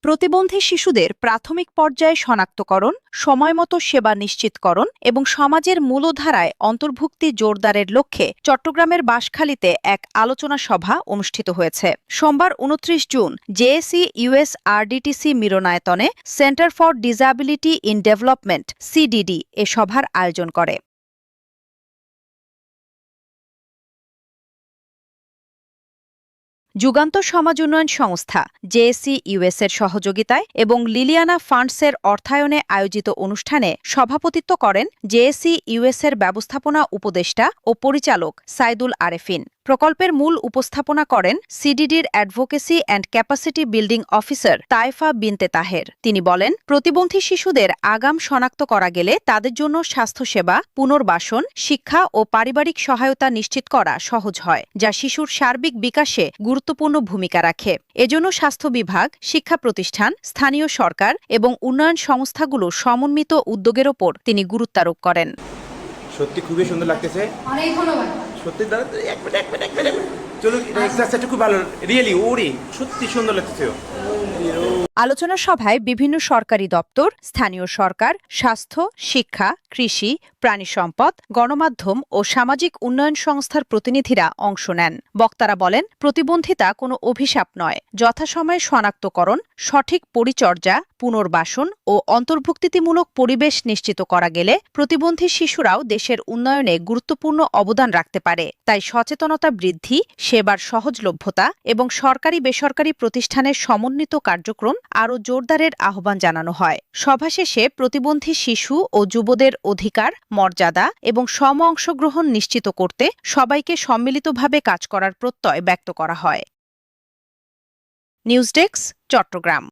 প্রতিবন্ধী শিশুদের প্রাথমিক পর্যায়ে শনাক্তকরণ, সময়মতো সেবা নিশ্চিতকরণ এবং সমাজের মূলধারায় অন্তর্ভুক্তি জোরদারের লক্ষ্যে চট্টগ্রামের বাঁশখালীতে এক আলোচনা সভা অনুষ্ঠিত হয়েছে। সোমবার ২৯ জুন জেএসি ইউএস আরডিটিসি মিলনায়তনে centre for disability in development CDD এ সভার আয়োজন করে। যুগান্তর সমাজ উন্নয়ন সংস্থা জেএসি ইউএস এর সহযোগিতায় এবং লিলিয়ানা ফান্ডসের অর্থায়নে আয়োজিত অনুষ্ঠানে সভাপতিত্ব করেন জেএসি ইউএস এর ব্যবস্থাপনা উপদেষ্টা ও পরিচালক সাইদুল আরেফিন। প্রকল্পের মূল উপস্থাপনা করেন সিডিডির advocacy and capacity building officer Tayefa Binte Taher. তিনি বলেন, প্রতিবন্ধী শিশুদের আগাম শনাক্ত করা গেলে তাদের জন্য স্বাস্থ্যসেবা, পুনর্বাসন, শিক্ষা ও পারিবারিক সহায়তা নিশ্চিত করা সহজ হয়, যা শিশুর সার্বিক বিকাশে গুরুত্বপূর্ণ ভূমিকা রাখে। এজন্য স্বাস্থ্য বিভাগ, শিক্ষা প্রতিষ্ঠান, স্থানীয় সরকার এবং উন্নয়ন সংস্থাগুলোর সমন্বিত উদ্যোগের ওপর তিনি গুরুত্বারোপ করেন। সত্যি খুবই সুন্দর লাগতেছে। অনেক ধন্যবাদ। সত্যি এক মিনিট চলো, এক্সারসাইজটা খুব ভালো, রিয়েলি ওরে সত্যি সুন্দর লাগতেছে। আলোচনা সভায় বিভিন্ন সরকারি দপ্তর, স্থানীয় সরকার, স্বাস্থ্য, শিক্ষা, কৃষি, প্রাণী সম্পদ, গণমাধ্যম ও সামাজিক উন্নয়ন সংস্থার প্রতিনিধিরা অংশ নেন। বক্তারা বলেন, প্রতিবন্ধিতা কোনো অভিশাপ নয়। যথাসময়ে শনাক্তকরণ, সঠিক পরিচর্যা, পুনর্বাসন ও অন্তর্ভুক্তিমূলক পরিবেশ নিশ্চিত করা গেলে প্রতিবন্ধী শিশুরাও দেশের উন্নয়নে গুরুত্বপূর্ণ অবদান রাখতে পারে। তাই সচেতনতা বৃদ্ধি, সেবার সহজলভ্যতা এবং সরকারি বেসরকারি প্রতিষ্ঠানের সমন্বিত কার্যক্রম আরও জোরদারের আহ্বান জানানো হয়। সভা শেষে প্রতিবন্ধী শিশু ও যুবদের অধিকার, মর্যাদা এবং সম অংশগ্রহণ নিশ্চিত করতে সবাইকে সম্মিলিতভাবে কাজ করার প্রত্যয় ব্যক্ত করা হয়। News desk, Chittagong.